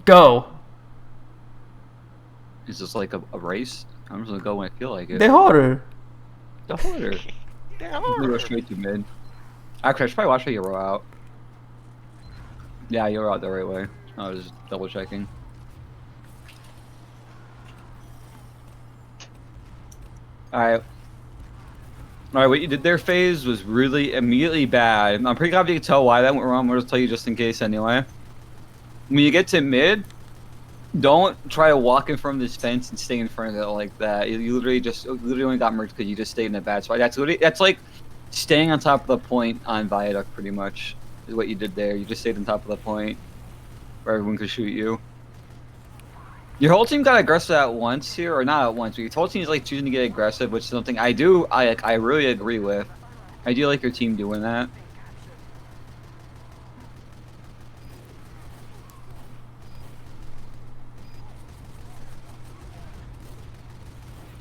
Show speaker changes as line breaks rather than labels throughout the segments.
Go.
Is this like a race? I'm just gonna go when I feel like it.
The harder.
The harder. I'm gonna go straight to mid. Actually, I should probably watch how you roll out. Yeah, you roll out the right way. I was just double checking. Alright. Alright, what you did there, FaZe, was really immediately bad. I'm pretty confident you can tell why that went wrong. I'm gonna just tell you just in case anyway. When you get to mid, don't try to walk in front of this fence and stay in front of it like that. You literally only got murked because you just stayed in a bad spot. That's like staying on top of the point on Viaduct, pretty much, is what you did there. You just stayed on top of the point where everyone could shoot you. Your whole team got aggressive at once here, or not at once, but your whole team is like choosing to get aggressive, which is something I really agree with. I do like your team doing that.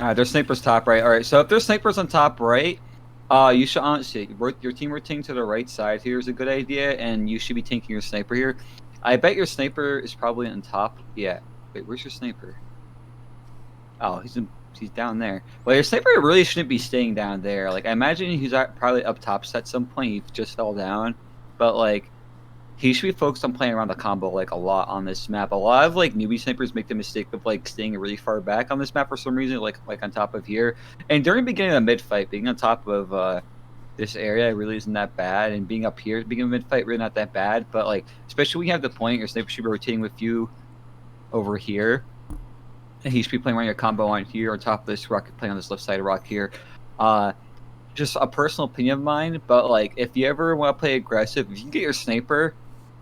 Alright, there's snipers top right. Alright, so if there's snipers on top right, you should honestly, your team rotating to the right side here is a good idea, and you should be tanking your sniper here. I bet your sniper is probably on top. Yeah. Wait, where's your sniper? Oh, he's down there. Well, your sniper really shouldn't be staying down there. Like, I imagine he's probably up top at some point. He just fell down, but like, he should be focused on playing around the combo like a lot on this map. A lot of like newbie snipers make the mistake of like staying really far back on this map for some reason, like on top of here. And during the beginning of the mid fight, being on top of this area really isn't that bad, and being up here at the beginning of mid fight really not that bad. But like, especially when you have the point, your sniper should be rotating with you over here, and he should be playing around your combo on here on top of this rock, playing on this left side of rock here. Just a personal opinion of mine, but like, if you ever want to play aggressive, if you can get your sniper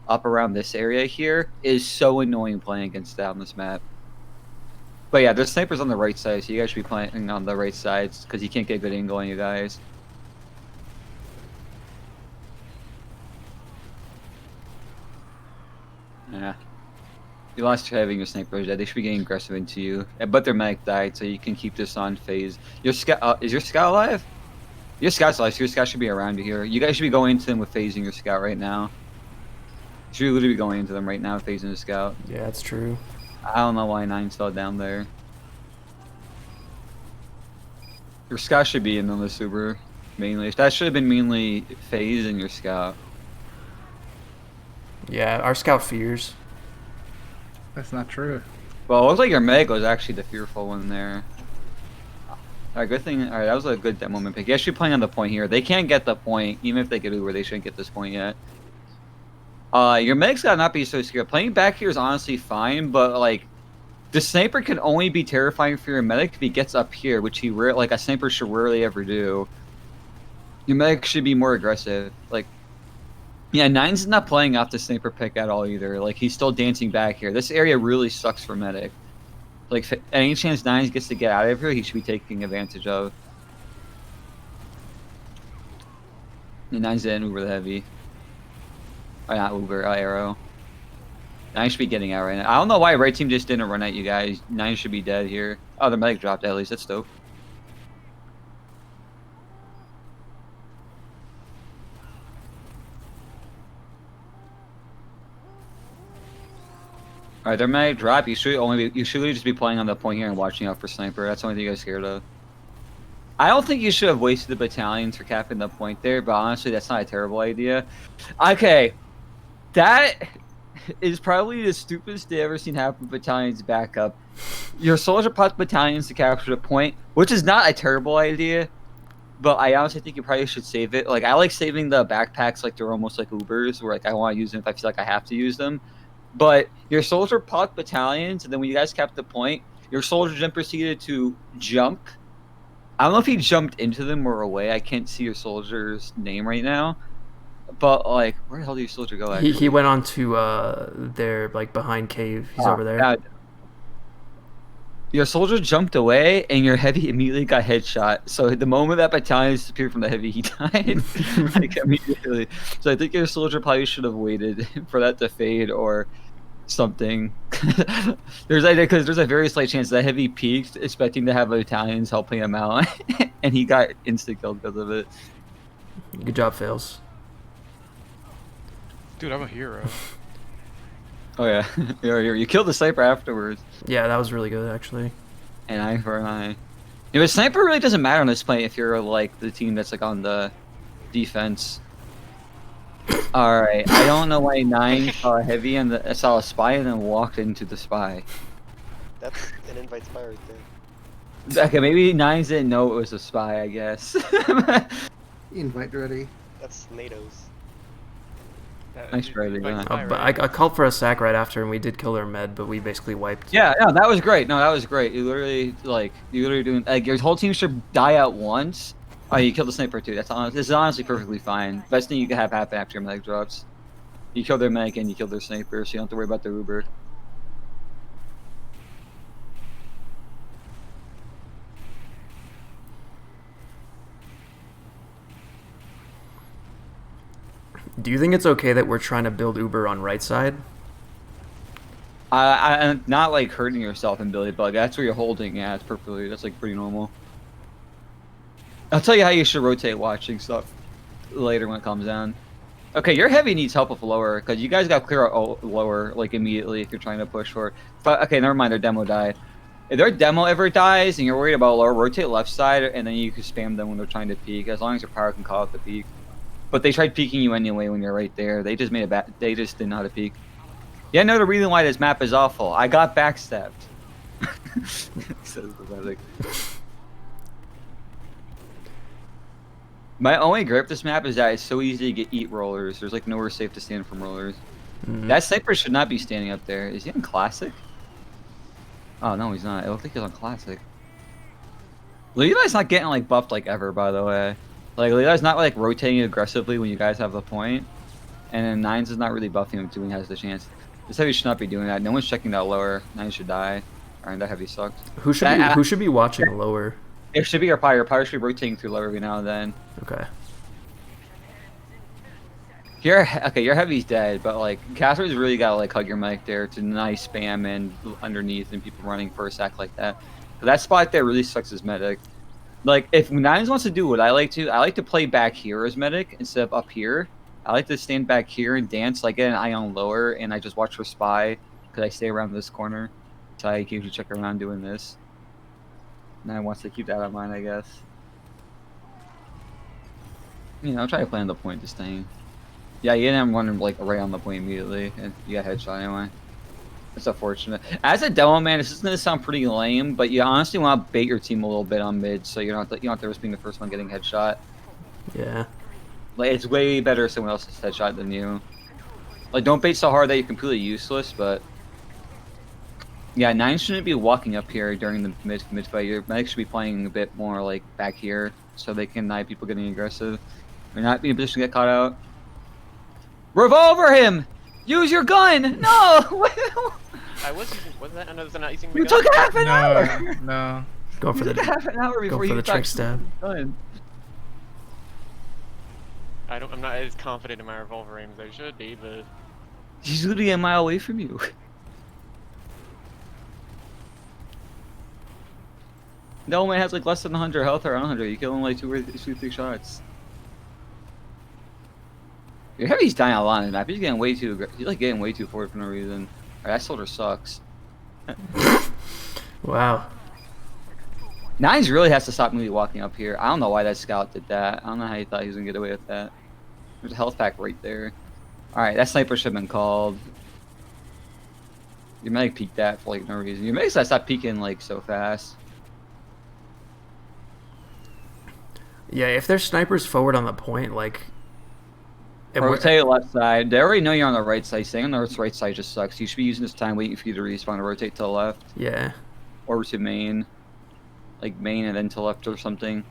up around this area here, it is so annoying playing against that on this map. But yeah, there's snipers on the right side, so you guys should be playing on the right sides because you can't get a good angle on you guys. Yeah. You lost having your snipers dead. They should be getting aggressive into you. But their medic died, so you can keep this on FaZe. Your scout is your scout alive? Your scout's alive, so your scout should be around here. You guys should be going into them with FaZe and your scout right now. You should literally be going into them right now with FaZe and the scout.
Yeah, that's true.
I don't know why 9's still down there. Your scout should be in the super mainly. That should have been mainly FaZe and your scout.
Yeah, our scout fears.
That's not true.
Well, it looks like your medic was actually the fearful one there. Alright, good thing. Alright, that was a good moment pick. You guys should be playing on the point here. They can't get the point. Even if they get Uber, they shouldn't get this point yet. Your medic's gotta not be so scared. Playing back here is honestly fine, but like, the sniper can only be terrifying for your medic if he gets up here, which like a sniper should rarely ever do. Your medic should be more aggressive. Like, yeah, 9's not playing off the sniper pick at all either. Like, he's still dancing back here. This area really sucks for medic. Like, any chance 9's gets to get out of here, he should be taking advantage of. And 9's in Uber the heavy. Or not Uber, Arrow. 9 should be getting out right now. I don't know why right team just didn't run at you guys. 9 should be dead here. Oh, the medic dropped at least. That's dope. Alright, their medic drop. You should really just be playing on the point here and watching out for sniper. That's the only thing you guys scared of. I don't think you should have wasted the battalions for capping the point there, but honestly, that's not a terrible idea. Okay, that is probably the stupidest thing I've ever seen happen with battalions back up. Your soldier popped battalions to capture the point, which is not a terrible idea, but I honestly think you probably should save it. Like, I like saving the backpacks like they're almost like Ubers, where like I want to use them if I feel like I have to use them. But your soldier popped battalions, and then when you guys capped the point, your soldier then proceeded to jump. I don't know if he jumped into them or away. I can't see your soldier's name right now. But, like, where the hell did your soldier go, actually?
He went on to their, like, behind cave. He's over there.
Yeah. Your soldier jumped away, and your heavy immediately got headshot. So the moment that battalion disappeared from the heavy, he died. Like, immediately. So I think your soldier probably should have waited for that to fade or something. Because there's a very slight chance that heavy peaked, expecting to have battalions helping him out, and he got insta-killed because of it.
Good job, Fails.
Dude, I'm a hero.
Oh yeah, you killed the sniper afterwards.
Yeah, that was really good actually.
An eye for an eye. Yeah, but sniper really doesn't matter on this play if you're like the team that's like on the defense. All right, I don't know why Nine saw a heavy and saw a spy and then walked into the spy.
That's an invite spy right there.
Okay, maybe Nines didn't know it was a spy. I guess.
Invite ready.
That's NATO's.
Nice try, Leon.
But I called for a sack right after, and we did kill their med, but we basically wiped.
Yeah, no, that was great. No, that was great. You literally doing like your whole team should die at once. Oh, you killed the sniper too. This is honestly perfectly fine. Best thing you can have happen after your medic drops. You kill their medic and you kill their sniper, so you don't have to worry about their Uber.
Do you think it's okay that we're trying to build Uber on right side?
I'm not like hurting yourself in Billy Bug. That's where you're holding. Yeah, it's perfectly. That's like pretty normal. I'll tell you how you should rotate watching stuff later when it comes down. Okay, your heavy needs help with lower because you guys got to clear out lower like immediately if you're trying to push for it. But okay, never mind. Their demo died. If their demo ever dies and you're worried about lower, rotate left side and then you can spam them when they're trying to peek as long as your power can call out the peek. But they tried peeking you anyway when you're right there. They just made a bad. They just didn't know how to peek. Yeah, no, the reason why this map is awful. I got backstabbed. So pathetic. My only gripe this map is that it's so easy to eat rollers. There's like nowhere safe to stand from rollers. That sniper should not be standing up there. Is he on classic? Oh no, he's not. I don't think he's on classic. Levi's not getting like buffed like ever, by the way. Like Levi's not like rotating aggressively when you guys have the point, and then Nines is not really buffing him too when he has the chance. This heavy should not be doing that. No one's checking that lower. Nines should die. Alright, that heavy sucked.
Who should be watching lower?
It should be your pyre. Your pyre should be rotating through lower every now and then.
Okay.
Your heavy's dead, but like Catherine's really gotta like hug your mic there to nice spam and underneath and people running for a sack like that. But that spot there really sucks as medic. Like if Nines wants to do what I like to play back here as medic instead of up here. I like to stand back here and dance, like get an eye on lower, and I just watch for spy because I stay around this corner. So I usually check around doing this. And I wants to keep that in mind, I guess. You know, I'm trying to plan the point this thing. Yeah, you didn't run like right on the point immediately, and you got headshot anyway. That's unfortunate. As a demo man, this is gonna sound pretty lame, but you honestly want to bait your team a little bit on mid, so you don't have to risk being the first one getting headshot.
Yeah.
Like it's way better if someone else is headshot than you. Like don't bait so hard that you're completely useless, but yeah, Nine shouldn't be walking up here during the mid fight. Your medic should be playing a bit more like back here, so they can deny people getting aggressive. Or not be in a position to get caught out. Revolver him! Use your gun! No!
I was that? I know they're not using my
You
gun.
took half an hour!
No.
Go for
You took half an hour before you
trick stab.
Done.
I'm not as confident in my revolver aim as I should be, but
He's literally a mile away from you. No man has like less than 100 health or 100. You kill him like 2 or 3 shots. Your heavy's dying a lot in the map. He's getting way too. He's like getting way too forward for no reason. Alright, that soldier sucks.
Wow.
Nines really has to stop moving walking up here. I don't know why that scout did that. I don't know how he thought he was gonna get away with that. There's a health pack right there. Alright, that sniper should have been called. Your medic peeked that for like no reason. Your medic's gotta stop peeking like so fast.
Yeah, if there's snipers forward on the point, like...
Rotate left side. They already know you're on the right side. Staying on the right side just sucks. You should be using this time waiting for you to respawn to rotate to the left.
Yeah.
Or to main. Like main and then to left or something.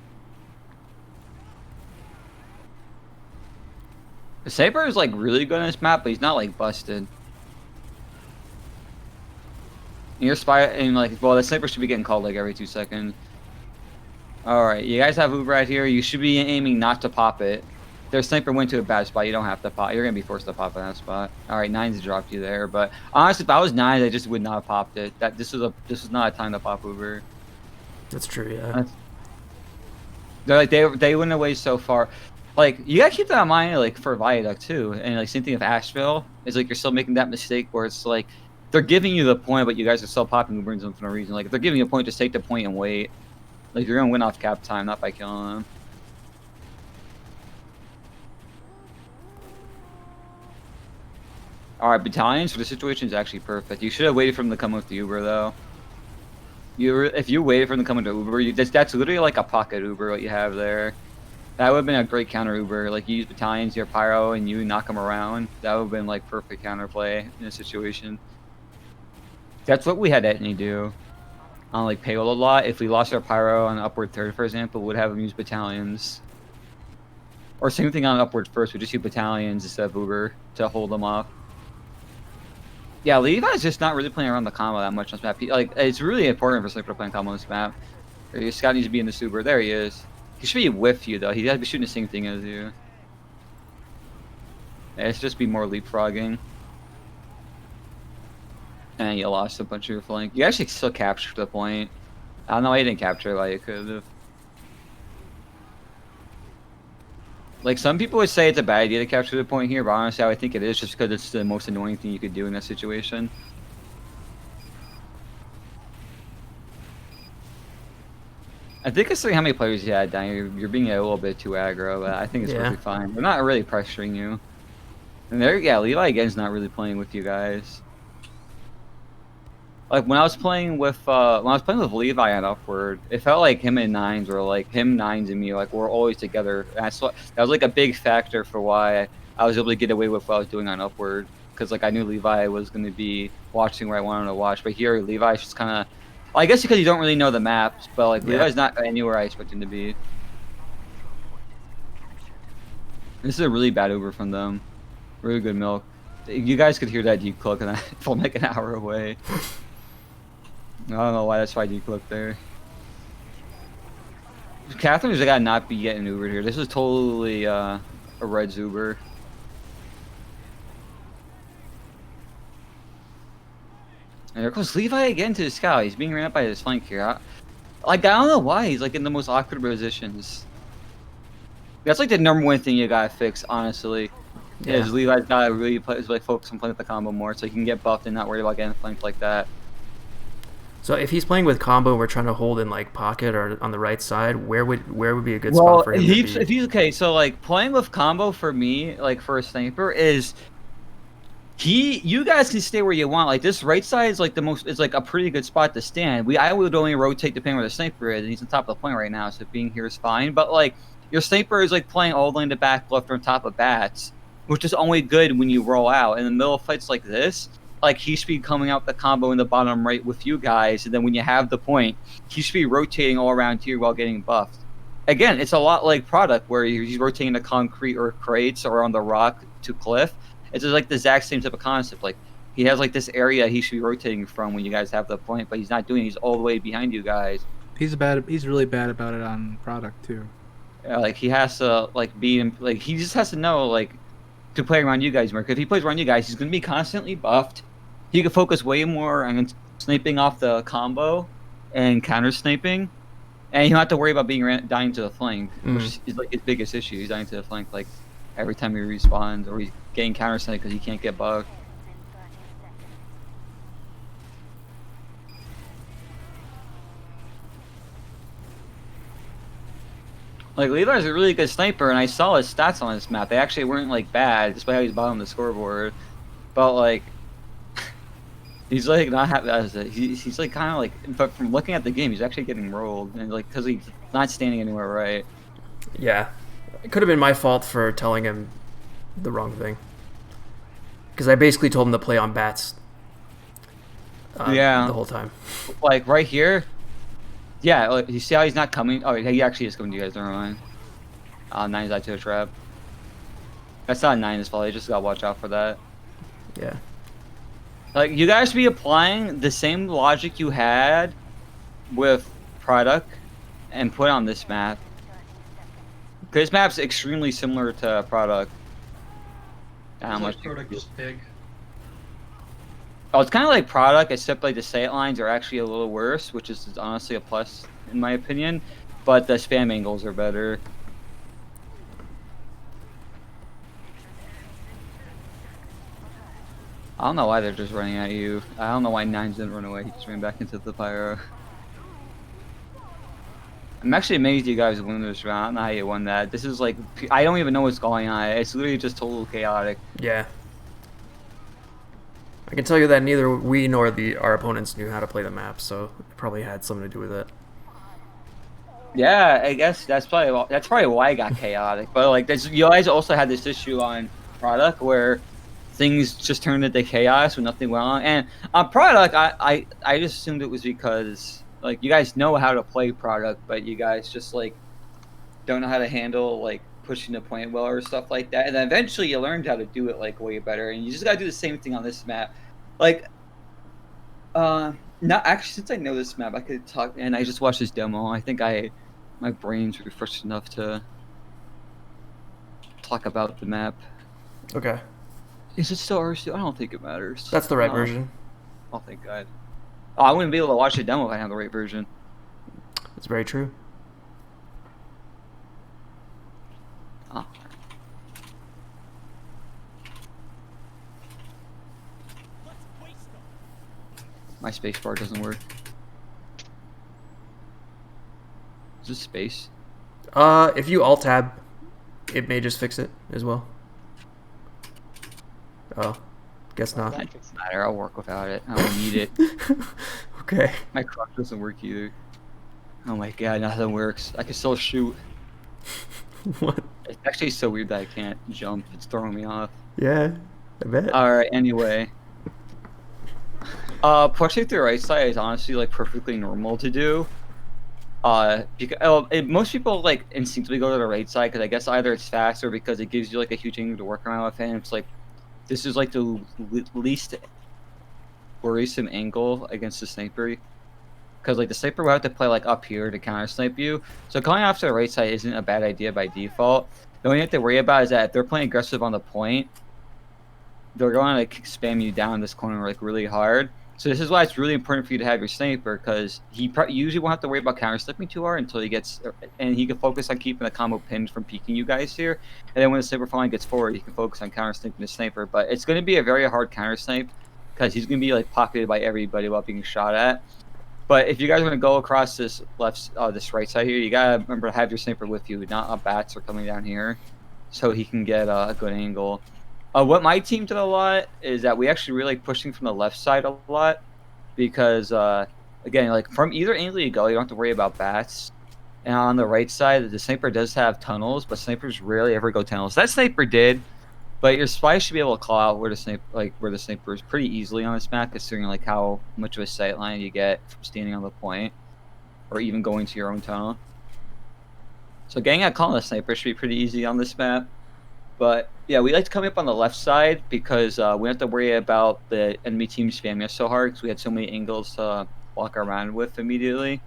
The Saber is like really good on this map, but he's not like busted. And your spy and like, well, the Sniper should be getting called like every 2 seconds. Alright, you guys have Uber right here. You should be aiming not to pop it. Their sniper went to a bad spot. You don't have to pop. You're gonna be forced to pop in that spot. All right, Nines dropped you there, but honestly, if I was Nines, I just would not have popped it. This was not a time to pop Uber.
That's true. Yeah.
They're like they went away so far. Like you gotta keep that in mind, like for Viaduct too, and like same thing with Asheville. It's like you're still making that mistake where it's like they're giving you the point, but you guys are still popping Ubers for no reason. Like if they're giving you a point, just take the point and wait. Like you're gonna win off cap time, not by killing them. Alright, battalions for the situation is actually perfect. You should have waited for them to come with the Uber though. If you waited for them to come into Uber, that's literally like a pocket Uber what you have there. That would have been a great counter Uber. Like you use battalions, your pyro, and you knock them around. That would have been like perfect counterplay in a situation. That's what we had Etney do on like payload a lot. If we lost our pyro on upward third, for example, we'd have them use battalions. Or same thing on upward first, we just use battalions instead of Uber to hold them off. Yeah, Levi's just not really playing around the combo that much on this map. Like, it's really important for Sniper to play combo on this map. Your scout needs to be in the super. There he is. He should be with you, though. He has to be shooting the same thing as you. Yeah, it's just be more leapfrogging. And you lost a bunch of your flank. You actually still captured the point. I don't know why you didn't capture it, why you could have. Like, some people would say it's a bad idea to capture the point here, but honestly, I think it is just because it's the most annoying thing you could do in that situation. I think considering how many players you had down, you're being a little bit too aggro, but I think it's perfectly fine. They're not really pressuring you. And there, yeah, Levi again's not really playing with you guys. Like when I was playing with Levi on upward, it felt like him and nines were like nines and me like we're always together. And that was like a big factor for why I was able to get away with what I was doing on upward, because like I knew Levi was going to be watching where I wanted him to watch. But here Levi's just kind of, well, I guess because you don't really know the maps, but like Levi's not anywhere I expect him to be. This is a really bad Uber from them. Really good milk. You guys could hear that decloak from like an hour away. I don't know why that's why decloak there. Catherine's gotta not be getting Ubered here. This is totally a red Uber. And there goes Levi again to the scout. He's being ran up by his flank here. I don't know why he's like in the most awkward positions. That's like the #1 thing you gotta fix, honestly. Yeah. Is Levi's gotta really focus on playing with the combo more, so he can get buffed and not worry about getting flanked like that.
So if he's playing with combo and we're trying to hold in like pocket or on the right side, where would be a good spot for him to be?
If he's okay, so like playing with combo for me, like for a sniper, is you guys can stay where you want. Like this right side is like it's like a pretty good spot to stand. I would only rotate depending where the sniper is, and he's on top of the point right now, so being here is fine. But like your sniper is like playing all the way in the back left or on top of bats, which is only good when you roll out. In the middle of fights like this, like he should be coming out the combo in the bottom right with you guys, and then when you have the point, he should be rotating all around here while getting buffed. Again, it's a lot like product where he's rotating the concrete or crates or on the rock to cliff. It's just like the exact same type of concept. Like he has like this area he should be rotating from when you guys have the point, but he's not doing it. He's all the way behind you guys.
He's really bad about it on product too.
Yeah, like he has to like be in, like he just has to know like to play around you guys more. If he plays around you guys, he's gonna be constantly buffed. He can focus way more on sniping off the combo and counter sniping, and you don't have to worry about being dying to the flank, which is like his biggest issue. He's dying to the flank like every time he respawns, or he's getting counter sniped because he can't get bugged. Like Levi's a really good sniper, and I saw his stats on this map. They actually weren't like bad, despite how he's bottom of the scoreboard. But like, he's like not happy. He's like kind of like, but from looking at the game, he's actually getting rolled, and like because he's not standing anywhere right.
Yeah, it could have been my fault for telling him the wrong thing. Because I basically told him to play on bats. The whole time.
Like right here. Yeah, like, you see how he's not coming? Oh, he actually is coming to you guys. Never mind. 9's out to a trap. That's not 9's fault. You just gotta watch out for that.
Yeah.
Like, you guys be applying the same logic you had with product and put on this map. This map's extremely similar to product. How much
product is big.
Oh, it's kind of like product, except like the sight lines are actually a little worse, which is honestly a plus in my opinion. But the spam angles are better. I don't know why they're just running at you. I don't know why Nines didn't run away. He just ran back into the pyro. I'm actually amazed you guys won this round. I don't know how you won that. This is like, I don't even know what's going on. It's literally just total chaotic.
Yeah. I can tell you that neither we nor our opponents knew how to play the map, so it probably had something to do with it.
Yeah, I guess that's probably why it got chaotic. But like, you guys also had this issue on product where things just turned into chaos when nothing went on. And on product, I just assumed it was because like you guys know how to play product, but you guys just like don't know how to handle like pushing the point well or stuff like that. And then eventually you learned how to do it like way better. And you just gotta do the same thing on this map. Like, not actually since I know this map, I could talk. And I just watched this demo. I think my brain's refreshed enough to talk about the map.
Okay.
Is it still RC? I don't think it matters.
That's the right version.
Oh, thank God. Oh, I wouldn't be able to watch the demo if I had the right version.
That's very true.
Oh. My space bar doesn't work. Is this space?
If you Alt-Tab, it may just fix it as well. Oh, guess not.
That doesn't matter. I'll work without it. I don't need it.
Okay.
My cross doesn't work either. Oh my God, nothing works. I can still shoot.
What?
It's actually so weird that I can't jump. It's throwing me off.
Yeah, I bet.
Alright, anyway. Pushing to the right side is honestly like perfectly normal to do. Because most people like instinctively go to the right side because I guess either it's faster because it gives you like a huge angle to work around with, and it's like this is like the least worrisome angle against the sniper. Because like the sniper will have to play like up here to counter snipe you. So going off to the right side isn't a bad idea by default. The only thing you have to worry about is that if they're playing aggressive on the point, they're going to like spam you down this corner like really hard. So this is why it's really important for you to have your sniper, because he usually won't have to worry about counter sniping too hard until he gets, and he can focus on keeping the combo pinned from peeking you guys here. And then when the sniper finally gets forward, he can focus on counter sniping the sniper. But it's going to be a very hard counter snipe because he's going to be like pocketed by everybody while being shot at. But if you guys are going to go across this this right side here, you got to remember to have your sniper with you, not bats are coming down here, so he can get a good angle. What my team did a lot is that we actually really like pushing from the left side a lot because, again, like from either angle you go, you don't have to worry about bats. And on the right side, the sniper does have tunnels, but snipers rarely ever go tunnels. That sniper did, but your spy should be able to call out where the sniper is pretty easily on this map, considering like how much of a sight line you get from standing on the point, or even going to your own tunnel. So getting a call on the sniper should be pretty easy on this map. But yeah, we like to come up on the left side because we don't have to worry about the enemy team spamming us so hard because we had so many angles to walk around with immediately.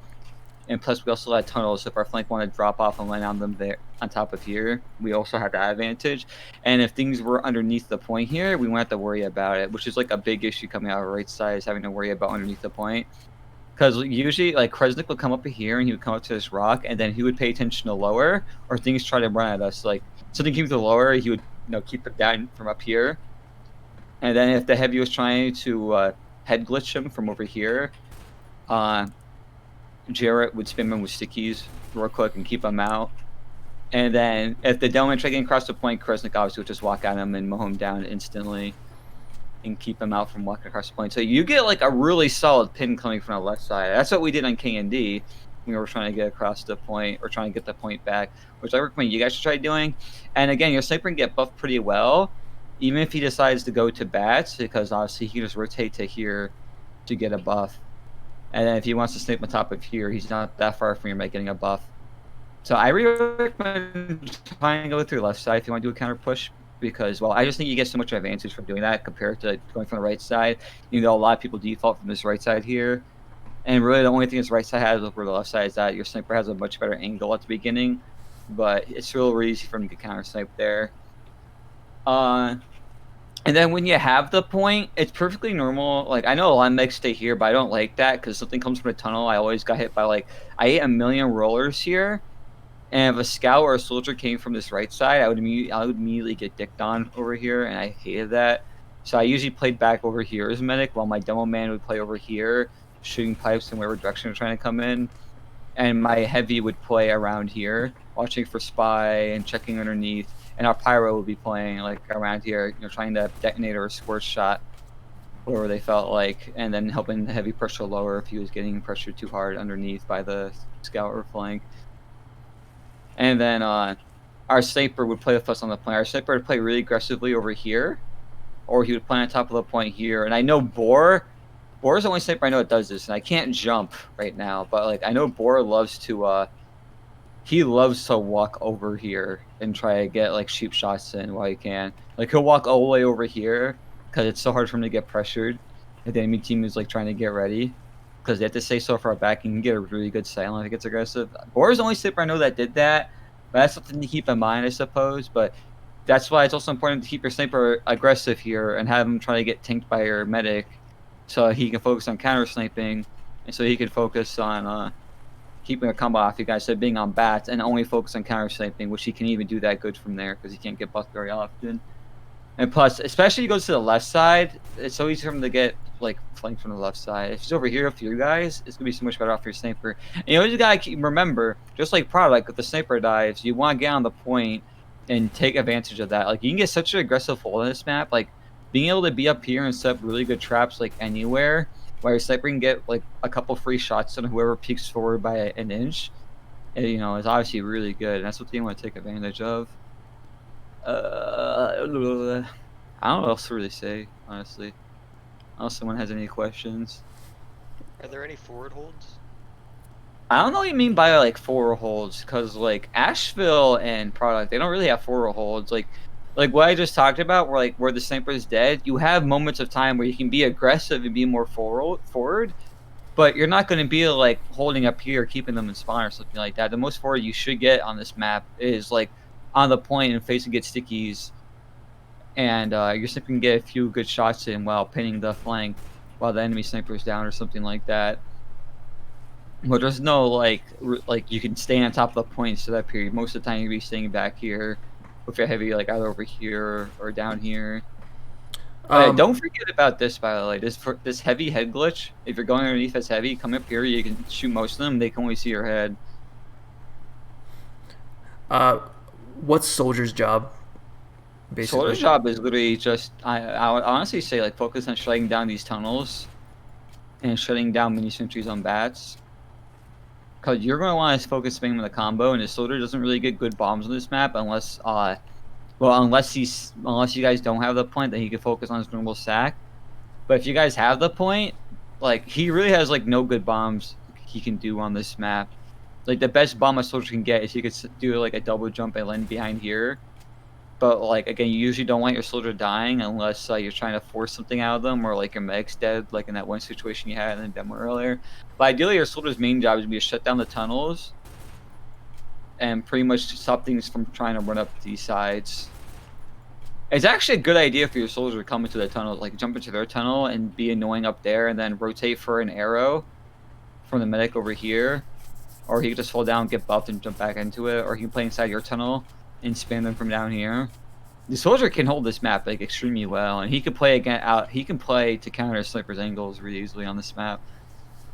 And plus, we also had tunnels. So if our flank wanted to drop off and land on them there on top of here, we also had that advantage. And if things were underneath the point here, we won't have to worry about it, which is like a big issue coming out of the right side, is having to worry about underneath the point. Because usually, like, Kresnik would come up here and he would come up to this rock, and then he would pay attention to lower, or things try to run at us. Like, something came to the lower, he would keep it down from up here. And then if the heavy was trying to head glitch him from over here, Jarrett would spam him with stickies real quick and keep him out. And then if the Delman tried getting across the point, Kresnik obviously would just walk at him and mow him down instantly and keep him out from walking across the point. So you get like a really solid pin coming from the left side. That's what we did on K&D. We were trying to get across the point or trying to get the point back, which I recommend you guys should try doing. And again, your sniper can get buffed pretty well, even if he decides to go to bats, because obviously he can just rotate to here to get a buff. And then if he wants to snipe on top of here, he's not that far from you getting a buff. So I really recommend trying to go through the left side if you want to do a counter push, because, well, I just think you get so much advantage from doing that compared to going from the right side. You know, a lot of people default from this right side here. And really the only thing this right side has over the left side is that your sniper has a much better angle at the beginning. But it's really easy for him to counter snipe there. And then when you have the point, it's perfectly normal. Like, I know a lot of mechs stay here, but I don't like that because something comes from a tunnel. I always got hit by, like, I ate a million rollers here. And if a scout or a soldier came from this right side, I would immediately get dicked on over here, and I hated that. So I usually played back over here as medic, while my demo man would play over here, shooting pipes in whatever direction they're trying to come in. And my heavy would play around here, watching for spy and checking underneath. And our pyro would be playing like around here, trying to detonate or a squirt shot, whatever they felt like, and then helping the heavy pressure lower if he was getting pressured too hard underneath by the scout or flank. And then our sniper would play with us on the point. Our sniper would play really aggressively over here, or he would play on top of the point here. And I know Boar's the only sniper I know that does this, and I can't jump right now, but like I know Boar loves to he loves to walk over here and try to get like sheep shots in while he can. Like he'll walk all the way over here because it's so hard for him to get pressured. And the enemy team is like trying to get ready because they have to stay so far back and you can get a really good silent if it gets aggressive. Boar's the only sniper I know that did that, but that's something to keep in mind, I suppose. But that's why it's also important to keep your sniper aggressive here and have him try to get tanked by your medic, so he can focus on counter sniping, and so he can focus on keeping a combo off you guys, so being on bats and only focus on counter sniping, which he can even do that good from there because he can't get buffed very often. And plus, especially if he goes to the left side, it's so easy for him to get like flanked from the left side. If he's over here with you guys, it's gonna be so much better off for your sniper. And you always gotta remember, just like product, if the sniper dives, you want to get on the point and take advantage of that. Like you can get such an aggressive hold on this map, like being able to be up here and set up really good traps like anywhere, where your sniper can get like a couple free shots on whoever peeks forward by an inch, and, is obviously really good. And that's what they want to take advantage of. I don't know what else to really say, honestly. Unless someone has any questions.
Are there any forward holds?
I don't know what you mean by like forward holds, because like Asheville and product, they don't really have forward holds. Like what I just talked about, where the sniper is dead, you have moments of time where you can be aggressive and be more forward, but you're not going to be like holding up here, keeping them in spawn or something like that. The most forward you should get on this map is like on the point and facing get stickies, and your sniper can get a few good shots in while pinning the flank while the enemy sniper is down or something like that. But there's no like you can stay on top of the point so that period. Most of the time you'll be staying back here with your heavy like either over here or down here. Don't forget about this, by the way. This heavy head glitch. If you're going underneath as heavy, come up here. You can shoot most of them. They can only see your head.
What's Soldier's job? Basically,
Soldier's job is literally just I would honestly say like focus on shutting down these tunnels and shutting down mini sentries on bats. Because you're going to want to focus spamming with a combo, and the Soldier doesn't really get good bombs on this map unless unless you guys don't have the point, then he can focus on his normal sack. But if you guys have the point, like he really has like no good bombs he can do on this map. Like the best bomb a soldier can get is he could do like a double jump and land behind here. But like again, you usually don't want your soldier dying unless you're trying to force something out of them, or like your medic's dead, like in that one situation you had in the demo earlier. But ideally, your soldier's main job is to be to shut down the tunnels and pretty much stop things from trying to run up these sides. It's actually a good idea for your soldier to come into the tunnel, like jump into their tunnel and be annoying up there, and then rotate for an arrow from the medic over here. Or he can just fall down, get buffed, and jump back into it. Or he can play inside your tunnel and spam them from down here. The soldier can hold this map like extremely well, and he can play He can play to counter sniper's angles really easily on this map.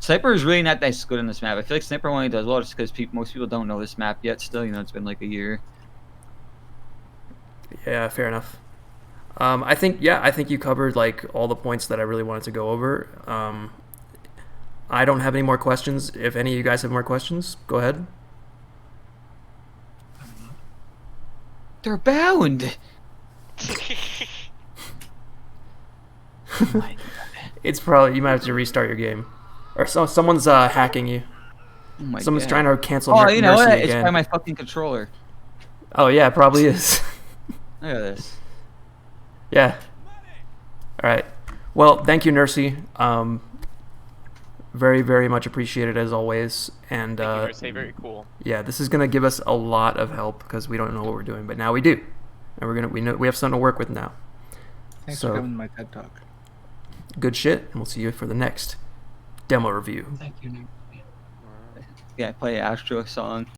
Sniper is really not that good on this map. I feel like sniper only does well just because most people don't know this map yet. Still, it's been like a year.
Yeah, fair enough. I think you covered like all the points that I really wanted to go over. I don't have any more questions. If any of you guys have more questions, go ahead.
They're bound.
It's probably you might have to restart your game, or someone's hacking you.
Oh my
Someone's
God.
trying to cancel.
You know
Nursey
what? It's
again.
by my fucking controller.
Oh yeah, it probably is.
Look at this.
Yeah. All right. Well, thank you, Nursey. Very, very much appreciated as always. And
Thank you, Nursey. Very cool.
yeah, this is gonna give us a lot of help because we don't know what we're doing, but now we do, and we have something to work with now.
Thanks
So-
for coming to my TED Talk.
Good shit, and we'll see you for the next demo review.
Thank you.
Yeah, play an Astro song.